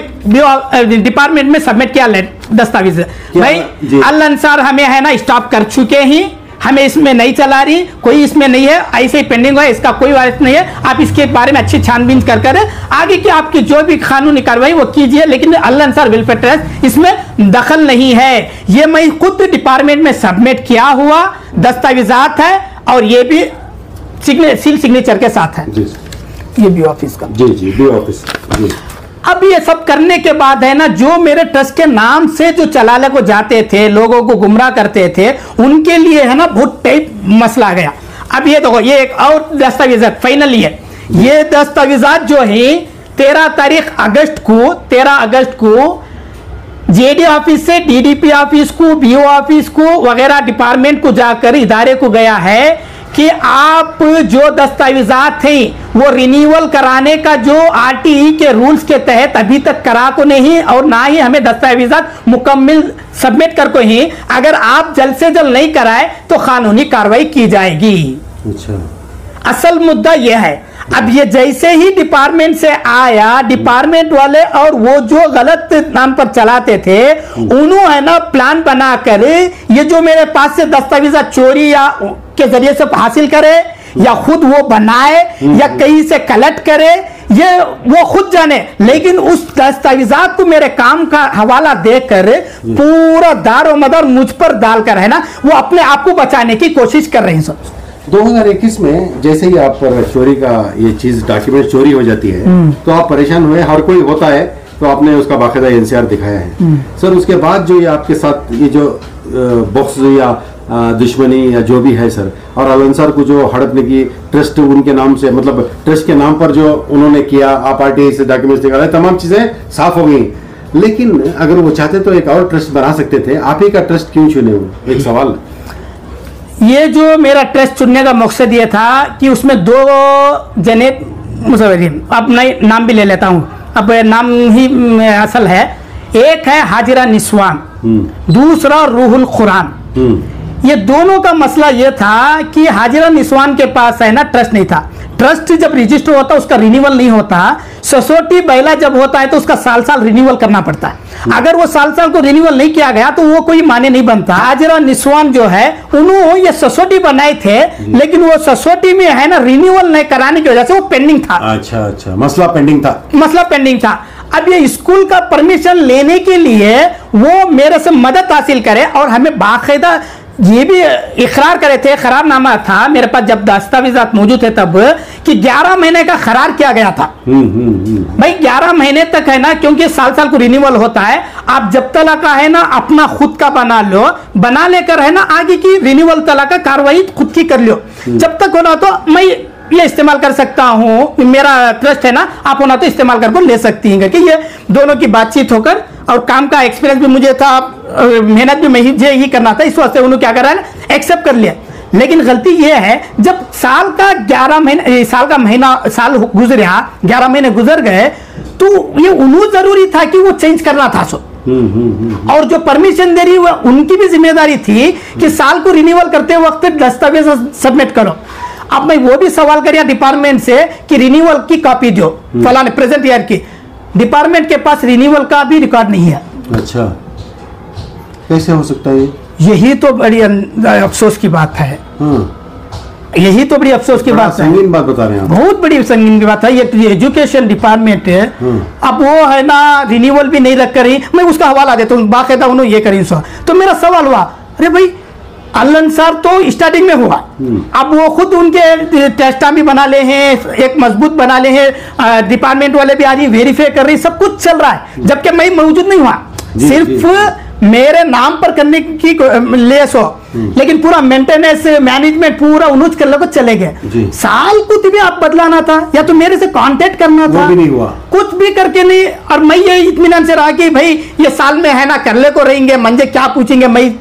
[SPEAKER 1] डिपार्टमेंट में सबमिट किया दस्तावेज, भाई अल अंसार हमें है ना स्टॉप कर चुके ही, हमें इसमें नहीं चला रही, कोई इसमें नहीं है, ऐसे ही पेंडिंग है, इसका कोई वारिस नहीं है, आप इसके बारे में अच्छी छानबीन कर आगे की आपकी जो भी कानूनी कार्रवाई वो कीजिए, लेकिन अल अंसार वेलफेयर ट्रस्ट इसमें दखल नहीं है। ये मैं खुद डिपार्टमेंट में सबमिट किया हुआ दस्तावेजात है और ये भी सील सिग्नेचर के साथ है। ये बी ऑफिस का
[SPEAKER 2] जी बी ऑफिस जी।
[SPEAKER 1] अब ये सब करने के बाद है ना जो मेरे ट्रस्ट के नाम से जो चलाने को जाते थे लोगों को गुमराह करते थे उनके लिए है ना बहुत टाइट मसला आ गया। अब ये देखो ये एक और दस्तावेजात फाइनली है, ये दस्तावेजात जो है 13 अगस्त को जेडी ऑफिस से डीडीपी ऑफिस को बीओ ऑफिस को वगैरह डिपार्टमेंट को जाकर इदारे को गया है कि आप जो दस्तावेजात थे वो रिन्यूअल कराने का जो आरटीई के रूल्स के तहत अभी तक करा को नहीं और ना ही हमें दस्तावेजात मुकम्मल सबमिट कर को ही, अगर आप जल्द से जल्द नहीं कराए तो कानूनी कार्रवाई की जाएगी। अच्छा, असल मुद्दा यह है। अब ये जैसे ही डिपार्टमेंट से आया डिपार्टमेंट वाले और वो जो गलत नाम पर चलाते थे उन्होंने ना प्लान बनाकर ये जो मेरे पास से दस्तावेजात चोरी या के जरिए से हासिल करे या खुद वो बनाए या कहीं से कलेक्ट करे ये वो खुद जाने, लेकिन उस दस्तावेजात को मेरे काम का हवाला देकर पूरा दारो मदार मुझ पर डालकर है ना वो अपने आप को बचाने की कोशिश कर रहे हैं।
[SPEAKER 2] 2021 में जैसे ही आप पर चोरी का ये चीज डॉक्यूमेंट चोरी हो जाती है तो आप परेशान हुए, हर कोई होता है, तो आपने उसका बाकायदा एनसीआर दिखाया है। सर उसके बाद जो ये आपके साथ ये जो बॉक्स या दुश्मनी या जो भी है सर, और अल अंसार को जो हड़पने की ट्रस्ट उनके नाम से मतलब ट्रस्ट के नाम पर जो उन्होंने किया, आप आरटीआई से डॉक्यूमेंट्स निकाले, तमाम चीजें साफ हो गई, लेकिन अगर वो चाहते तो एक और ट्रस्ट बना सकते थे, आप ही का ट्रस्ट क्यों चुने हुए? एक सवाल,
[SPEAKER 1] ये जो मेरा ट्रस्ट चुनने का मकसद ये था कि उसमें 2 जने मुसव्विरीन, अब मैं नाम भी ले लेता हूँ, अब नाम ही असल है, एक है हाजिरा निस्वान, दूसरा रूहुल कुरान। ये दोनों का मसला ये था कि हाजिरा निस्वान के पास है ना ट्रस्ट नहीं था। ट्रस्ट जब रजिस्टर होता है उसका रिन्यूअल नहीं होता। सोसाइटी बैला जब होता है तो उसका साल साल रिन्यूअल करना पड़ता है। अगर वो साल साल को रिन्यूअल नहीं किया गया तो वो कोई माने नहीं बनता। हाजिरा निस्वान जो है उन्होंने ये सोसाइटी बनाए थे, लेकिन वो सोसाइटी में है ना रिन्यूअल नहीं कराने की वजह से वो पेंडिंग था।
[SPEAKER 2] अच्छा अच्छा, मसला पेंडिंग था।
[SPEAKER 1] अब ये स्कूल का परमिशन लेने के लिए वो मेरे से मदद हासिल करे और हमें बाकायदा ये भी इकरार करे थे, करारनामा था मेरे पास जब दस्तावेजात मौजूद थे तब, कि 11 महीने का करार किया गया था। भाई 11 महीने तक है ना, क्योंकि साल साल को रिन्यूअल होता है। आप जब तला का है ना अपना खुद का बना लो, बना लेकर है ना आगे की रिन्यूअल तला का कार्रवाई खुद की कर लो। जब तक होना तो मैं ये इस्तेमाल कर सकता हूँ, मेरा ट्रस्ट है ना, आप होना तो इस्तेमाल करके ले सकती हैं। कि ये दोनों की बातचीत होकर और काम का एक्सपीरियंस भी मुझे था, मेहनत भी मुझे ही करना था, इस वास्ते उन्होंने क्या करा है ना एक्सेप्ट कर लिया। लेकिन गलती ये है जब साल का 11 महीने साल गुजरा, 11 महीने गुजर गए तो ये उन्हें जरूरी था कि वो चेंज करना था। सो और जो परमिशन दे रही वो उनकी भी जिम्मेदारी थी कि साल को रिन्यूअल करते वक्त दस्तावेज सबमिट करो। अब मैं वो भी सवाल करिए डिपार्टमेंट से कि रिन्यूअल की कॉपी दो फलाने प्रेजेंट ईयर की। डिपार्टमेंट के पास रिन्यूअल का भी रिकॉर्ड नहीं है।
[SPEAKER 2] अच्छा, कैसे हो सकता है?
[SPEAKER 1] यही तो बड़ी अफसोस की बात है। यही तो बड़ी अफसोस की बात है।
[SPEAKER 2] संगीन बात बता रहे हैं,
[SPEAKER 1] बहुत बड़ी संगीन की बात है। ये एजुकेशन डिपार्टमेंट है, अब वो है ना रिन्यूअल भी नहीं रख करी। मैं उसका हवाला देता हूँ, बाकायदा उन्होंने ये करी। तो मेरा सवाल हुआ, अरे भाई अल्लन सर तो स्टार्टिंग में हुआ, अब वो खुद उनके टेस्टा भी बना ले हैं, एक मजबूत बना ले हैं, डिपार्टमेंट वाले भी आज वेरीफाई कर रही, सब कुछ चल रहा है, जबकि मैं मौजूद नहीं हुआ। सिर्फ मेरे नाम पर करने की लेस हो, लेकिन पूरा मेंटेनेंस मैनेजमेंट पूरा उन्होंने कर लो चले गए। साल कुछ भी आप बदलाना था या तो मेरे से कांटेक्ट करना था,
[SPEAKER 2] भी नहीं हुआ,
[SPEAKER 1] कुछ भी करके नहीं। और मैं ये इत्मीनान से रहा कि भाई ये साल में है ना कर ले को रहेंगे, मंजे क्या पूछेंगे, मैं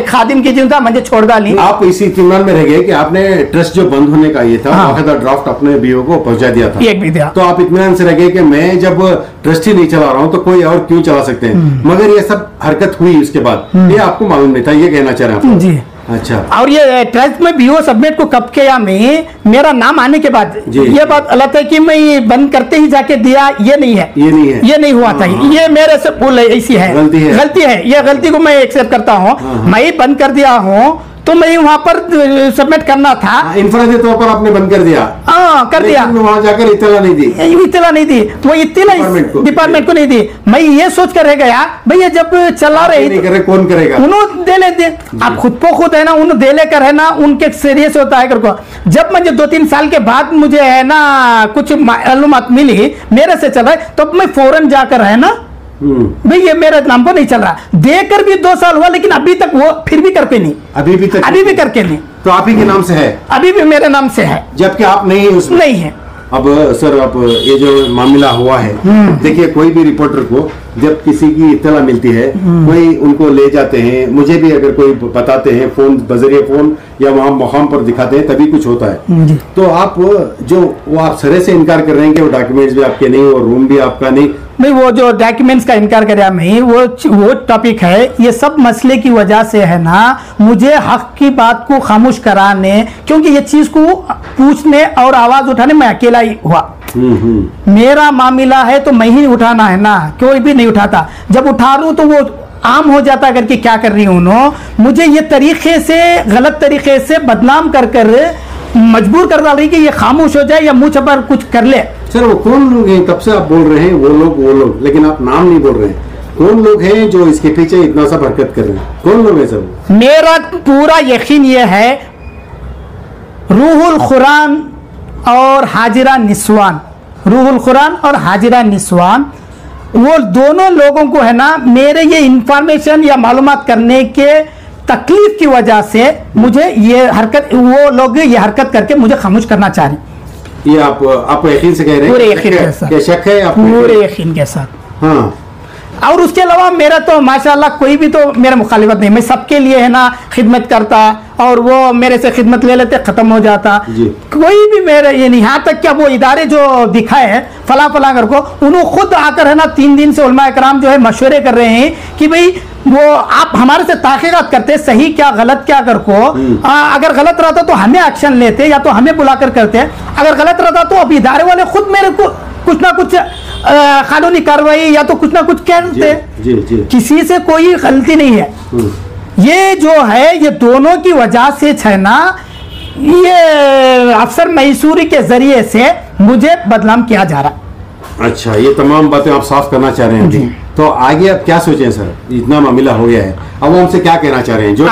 [SPEAKER 1] खादिम की जिंदा मंजे छोड़ डाली।
[SPEAKER 2] आप इसी इत्मीनान में रह गए कि आपने ट्रस्ट जो बंद होने का ये था, बाकायदा ड्राफ्ट अपने बीओ को पहुंचा दिया था,
[SPEAKER 1] एक भी दिया।
[SPEAKER 2] तो आप इत्मीनान से रह गए कि मैं जब ट्रस्ट ही नहीं चला रहा हूं तो कोई और क्यों चला सकते हैं। मगर ये सब हरकत हुई उसके बाद, ये आपको मालूम नहीं था, ये कहना चाह रहे हैं
[SPEAKER 1] जी।
[SPEAKER 2] अच्छा,
[SPEAKER 1] और ये ट्रस्ट में बीओ सबमिट को कब किया मैं, मेरा नाम आने के बाद। ये बात गलत है कि मैं बंद करते ही जाके दिया, ये नहीं है, ये नहीं हुआ था। ये मेरे से भूल है, ऐसी है, गलती है। ये गलती को मैं एक्सेप्ट करता हूँ। मैं बंद कर दिया हूँ तो मैं वहां पर सबमिट करना था।
[SPEAKER 2] इंफरादी तौर पर आपने बंद कर दिया?
[SPEAKER 1] हाँ, कर दिया।
[SPEAKER 2] वहां जाकर इत्तला नहीं दी,
[SPEAKER 1] वो इत्तला डिपार्टमेंट को नहीं दी। मैं ये सोच कर रह गया भैया जब चला रहे
[SPEAKER 2] कौन करेगा,
[SPEAKER 1] उन्होंने दे लेते। आप खुद को खुद है ना उन्हें दे लेकर है ना उनके सीरियस होता है करको। जब मुझे 2-3 साल के बाद मुझे है ना कुछ मालूमात मिली मेरे से चला, तब मैं फौरन जाकर है ना भाई ये मेरे नाम पर नहीं चल रहा, देकर भी 2 साल हुआ, लेकिन अभी तक वो फिर भी करके नहीं, अभी भी करके नहीं।
[SPEAKER 2] तो आप ही के नाम से है? अभी
[SPEAKER 1] भी मेरे नाम से है,
[SPEAKER 2] जबकि आप नहीं उसमें
[SPEAKER 1] नहीं है।
[SPEAKER 2] अब सर, अब ये जो मामला हुआ है, देखिए कोई भी रिपोर्टर को जब किसी की इत्तला मिलती है, कोई उनको ले जाते हैं, मुझे भी अगर कोई बताते हैं फोन बजरिए फोन या वहां मुकाम पर दिखाते हैं, तभी कुछ होता है। तो आप जो वो आप सरे से इनकार कर रहे हैं कि वो डॉक्यूमेंट्स भी आपके नहीं और रूम भी आपका नहीं।
[SPEAKER 1] नहीं, वो जो डॉक्यूमेंट्स का इनकार कर मैं वो टॉपिक है। ये सब मसले की वजह से है ना मुझे हक की बात को खामोश कराने, क्योंकि ये चीज को पूछने और आवाज उठाने में अकेला ही हुआ। मेरा मामला है तो मैं ही उठाना है ना, कोई भी नहीं उठाता। जब उठा लूं तो वो आम हो जाता करके क्या कर रही हूँ, मुझे ये तरीके से गलत तरीके से बदनाम कर मजबूर कर डाल रही कि ये खामोश हो जाए या मुंह छपर कुछ कर ले।
[SPEAKER 2] सर वो कौन लोग हैं? तब से आप बोल रहे हैं वो लोग, लेकिन आप नाम नहीं बोल रहे हैं। कौन लोग हैं जो इसके पीछे इतना सब हरकत कर रहे हैं? कौन लोग हैं सर?
[SPEAKER 1] मेरा पूरा यकीन ये है रूहुल कुरान और हाजिरा निस्वान, रूहुल कुरान और हाजिरा निस्वान, वो दोनों लोगों को है ना मेरे ये इंफॉर्मेशन या मालूमात करने के तकलीफ की वजह से मुझे ये हरकत, वो लोग ये हरकत करके मुझे खामोश करना चाह रहे।
[SPEAKER 2] ये आप यकीन से कह रहे हैं?
[SPEAKER 1] पूरे यकीन के साथ,
[SPEAKER 2] क्या शक है आपको?
[SPEAKER 1] पूरे यकीन के साथ।
[SPEAKER 2] हाँ,
[SPEAKER 1] और उसके अलावा मेरा तो माशाल्लाह कोई भी तो मेरा मुखालिफत नहीं, मैं सबके लिए है ना खिदमत करता, और वो मेरे से खिदमत ले लेते, खत्म हो जाता। कोई भी मेरे ये नहीं, यहाँ तक क्या वो इदारे जो दिखाए हैं फला फला कर को, उन्होंने खुद आकर है ना 3 दिन से उलमा इकराम जो है मशवरे कर रहे हैं कि भाई वो आप हमारे से ताक़ीक़ात करते सही क्या गलत क्या कर को, अगर गलत रहता तो हमें एक्शन लेते या तो हमें बुलाकर करते, अगर गलत रहता तो अब इदारे वाले खुद मेरे को कुछ ना कुछ कानूनी कार्रवाई या तो कुछ ना कुछ कहते। किसी से कोई गलती नहीं है, ये जो है ये दोनों की वजह से है ना, ये अफसर मैसूरी के जरिए से मुझे बदनाम किया जा रहा।
[SPEAKER 2] अच्छा, ये तमाम बातें आप साफ करना चाह रहे हैं, तो आगे अब क्या सोचें सर? इतना मामला हो गया है, अवाम से क्या कहना चाह रहे हैं? जो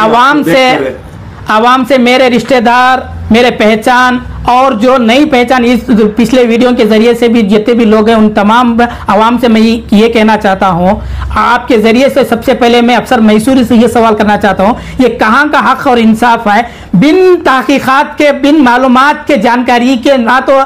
[SPEAKER 1] आवाम से मेरे रिश्तेदार, मेरे पहचान और जो नई पहचान, इस पिछले वीडियो के जरिए से भी जितने भी लोग हैं उन तमाम आवाम से मैं ये कहना चाहता हूँ, आपके जरिए से सबसे पहले मैं अफसर मैसूरी से ये सवाल करना चाहता हूँ, ये कहाँ का हक और इंसाफ है बिन तहकीकात के, बिन मालूमात के, जानकारी के, ना तो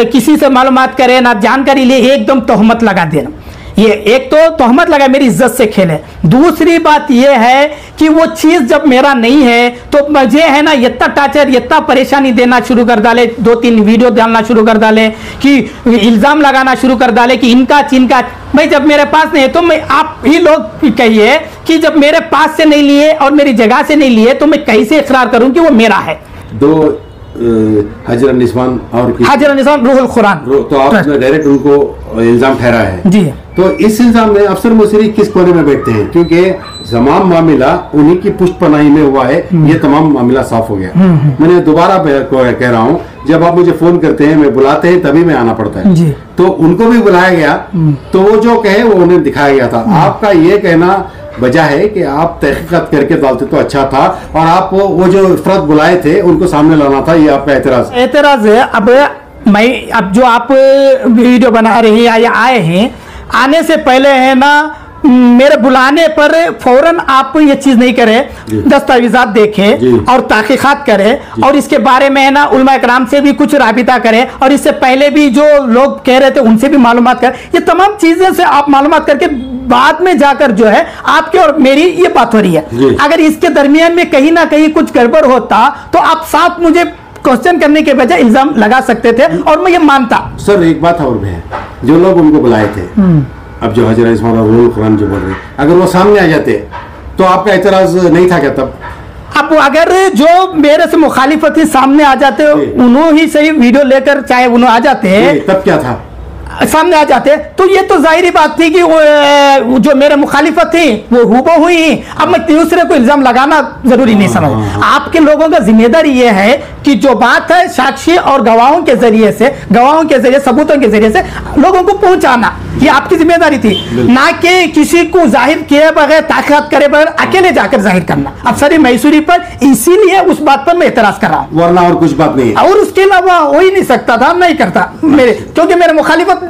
[SPEAKER 1] किसी से मालूमात करे ना जानकारी ले, एकदम तोहमत लगा देना। ये एक तो तोहमत लगा, मेरी इज्जत से खेले। दूसरी बात ये है कि वो चीज जब मेरा नहीं है तो मुझे है ना इतना टार्चर, इतना परेशानी देना शुरू कर डाले, 2-3 वीडियो डालना शुरू कर डाले कि इल्जाम लगाना शुरू कर डाले कि इनका चिनका। भाई जब मेरे पास नहीं है तो मैं, आप ही लोग कहिए कि जब मेरे पास से नहीं लिए और मेरी जगह से नहीं लिए तो मैं कैसे इकरार करूं कि वो मेरा है?
[SPEAKER 2] दो हजरत निस्वान और
[SPEAKER 1] हजरत निस्वान रूहुल कुरान,
[SPEAKER 2] तो आपने डायरेक्ट उनको इल्जाम ठहरा है जी। तो इस इल्जाम में अफसर मैसूरी किस कोने में बैठते हैं? क्योंकि तमाम मामला उन्हीं की पुष्टपनाही में हुआ है, ये तमाम मामला साफ हो गया। मैंने दोबारा कह रहा हूँ, जब आप मुझे फोन करते हैं, मैं बुलाते हैं तभी मैं आना पड़ता है जी। तो उनको भी बुलाया गया, तो वो जो कहे वो उन्हें दिखाया गया था। आपका ये कहना वजह है कि आप तहकीकात करके डालते तो अच्छा था, और आप वो जो अफराद बुलाए थे उनको सामने लाना था, ये आपका एतराज
[SPEAKER 1] है। अब जो आप वीडियो बना रहे हैं या आए हैं, आने से पहले है ना मेरे बुलाने पर फौरन आप ये चीज नहीं करे, दस्तावेजात देखे और तहकीकात करे, और इसके बारे में है ना उलमा इकराम से भी कुछ राबिता करे, और इससे पहले भी जो लोग कह रहे थे उनसे भी मालूमात करे। ये तमाम चीजें से आप मालूमात करके बाद में जाकर जो है आपके और मेरी ये बात हो रही है। अगर इसके दरमियान में कहीं ना कहीं कुछ गड़बड़ होता तो आप साथ मुझे क्वेश्चन करने के बजाय इल्जाम लगा सकते थे, और मैं ये मानता।
[SPEAKER 2] सर एक बात और भी है, जो लोग उनको बुलाए थे, अब जो हजरत निस्वान और रूहुल कुरान जो बोल रहे, अगर वो सामने आ जाते तो आपका एतराज नहीं था क्या तब?
[SPEAKER 1] अब अगर जो मेरे से मुखालिफत सामने आ जाते, उन्होंने ही सही वीडियो लेकर चाहे उन्होंने आ जाते,
[SPEAKER 2] तब क्या था?
[SPEAKER 1] सामने आ जाते तो ये तो जाहिर बात थी कि वो जो मेरे मुखालिफत थी वो हुबहू हुई। अब मैं दूसरे को इल्जाम लगाना जरूरी नहीं समझ। आपके लोगों का जिम्मेदारी ये है कि जो बात है साक्षी और गवाहों के जरिए से, सबूतों के जरिए से लोगों को पहुंचाना, ये आपकी जिम्मेदारी थी, ना कि किसी को जाहिर किए बगैर, ताक़ीक़ात करे बगैर अकेले जाकर जाहिर करना। अफसर मैसूरी पर इसीलिए उस बात पर मैं एतराज कर रहा हूँ,
[SPEAKER 2] वरना और कुछ बात नहीं है।
[SPEAKER 1] और उसके अलावा हो ही नहीं सकता था, नहीं करता मेरे, क्योंकि मेरे मुखालिफत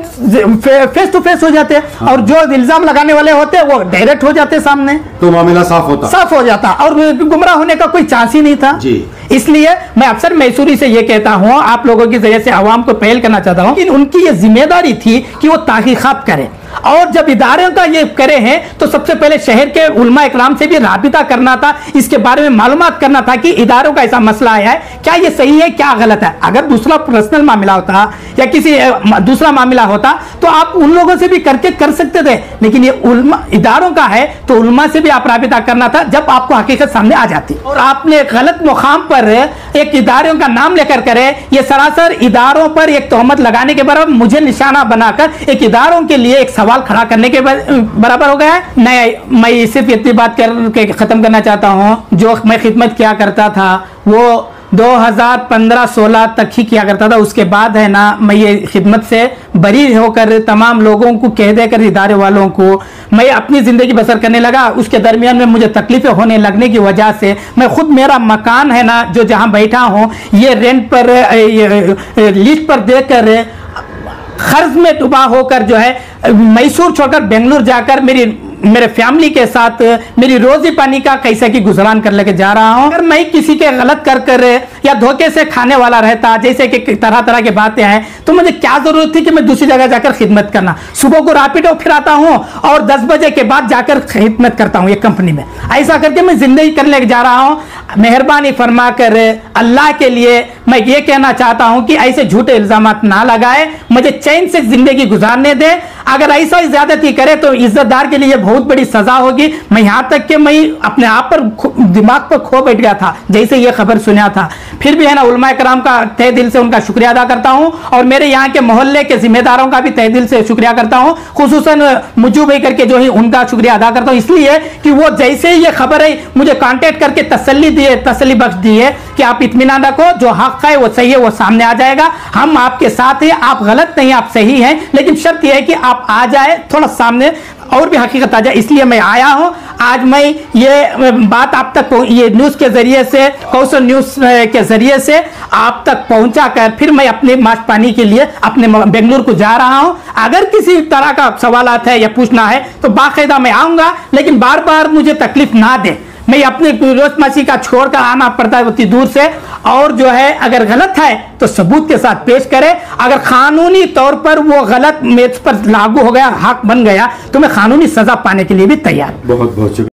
[SPEAKER 1] फेस टू फेस हो जाते हैं, और जो इल्जाम लगाने वाले होते हैं वो डायरेक्ट हो जाते सामने, तो मामला साफ हो जाता और गुमराह होने का कोई चांस ही नहीं था जी। इसलिए मैं अफसर मैसूरी से ये कहता हूं, आप लोगों की जरिए से आवाम को पहल करना चाहता हूं कि उनकी ये जिम्मेदारी थी कि वो तहकीकात करें, और जब इदारों का ये करे हैं तो सबसे पहले शहर के उलमा इकराम से भी राबिता करना था, इसके बारे में मालूमात करना था कि इदारों का ऐसा मसला आया है, क्या ये सही है क्या गलत है। अगर दूसरा पर्सनल मामला होता या किसी दूसरा मामला होता तो आप उन लोगों से भी करके कर सकते थे, लेकिन ये उलमा इदारों का है तो उलमा से भी आप राबिता करना था जब आपको हकीकत सामने आ जाती। और आपने गलत मुकाम पर एक इदारों का नाम लेकर करे, ये सरासर इदारों पर एक तोहमत लगाने के बराबर, मुझे निशाना बनाकर एक इदारों के लिए एक सवाल खड़ा करने के बराबर हो गया है। मैं सिर्फ इतनी बात करके खत्म करना चाहता हूँ, जो मैं खिदमत किया करता था वो 2015-16 तक ही किया करता था। उसके बाद है ना मैं ये खिदमत से बरी होकर तमाम लोगों को कह देकर इदारे वालों को मैं अपनी ज़िंदगी बसर करने लगा। उसके दरमियान में मुझे तकलीफ़ें होने लगने की वजह से मैं खुद, मेरा मकान है ना जो जहाँ बैठा हूँ, ये रेंट पर लीज पर देकर खर्च में डूबा होकर जो है मैसूर छोड़कर बेंगलुरु जाकर मेरी मेरे फैमिली के साथ मेरी रोजी पानी का कैसे की गुजरान कर लेके जा रहा हूं। अगर मैं किसी के गलत कर या धोखे से खाने वाला रहता, जैसे कि तरह तरह की बातें हैं, तो मुझे क्या जरूरत थी कि मैं दूसरी जगह जाकर खिदमत करना। सुबह को रैपिडो फिराता हूं और 10 बजे के बाद जाकर खिदमत करता हूं एक कंपनी में। ऐसा करके मैं जिंदगी कर लेके जा रहा हूं। मेहरबानी फरमा कर अल्लाह के लिए मैं ये कहना चाहता हूं कि ऐसे झूठे इल्जामात ना लगाए, मुझे चैन से जिंदगी गुजारने दे। अगर ऐसा ज्यादती करे तो इज्जतदार के लिए बहुत बड़ी सजा होगी। मैं यहां तक कि मैं अपने आप पर दिमाग पर खो बैठ गया था जैसे ये खबर सुना था। फिर भी है ना, उलमा कराम का तहे दिल से उनका शुक्रिया अदा करता हूं और मेरे यहाँ के मोहल्ले के जिम्मेदारों का भी तहे दिल से शुक्रिया करता हूं, खुसूसन मुज्जू भाई करके जो है उनका शुक्रिया अदा करता हूं, इसलिए कि वो जैसे ही ये खबर है मुझे कांटेक्ट करके तसल्ली बख्श दी है कि आप इत्मीनान रखो, जो हक है वो सही है वो सामने आ जाएगा, हम आपके साथ हैं, आप गलत नहीं आप सही हैं, लेकिन शर्त यह है कि आप आ जाए थोड़ा सामने और भी हकीकत आ जाए। इसलिए मैं आया हूं। आज मैं ये बात आप तक ये न्यूज के जरिए से, कौशल न्यूज के जरिए से आप तक पहुंचा कर फिर मैं अपने माश पानी के लिए अपने बेंगलुरु को जा रहा हूं। अगर किसी तरह का सवालात है या पूछना है तो बाकायदा मैं आऊंगा, लेकिन बार बार मुझे तकलीफ ना दे। मैं अपने रोजमर्रा का छोड़कर आना पड़ता है उतनी दूर से, और जो है अगर गलत है तो सबूत के साथ पेश करे। अगर कानूनी तौर पर वो गलत मेज पर लागू हो गया, हक बन गया, तो मैं कानूनी सजा पाने के लिए भी तैयार।
[SPEAKER 2] बहुत बहुत शुक्रिया।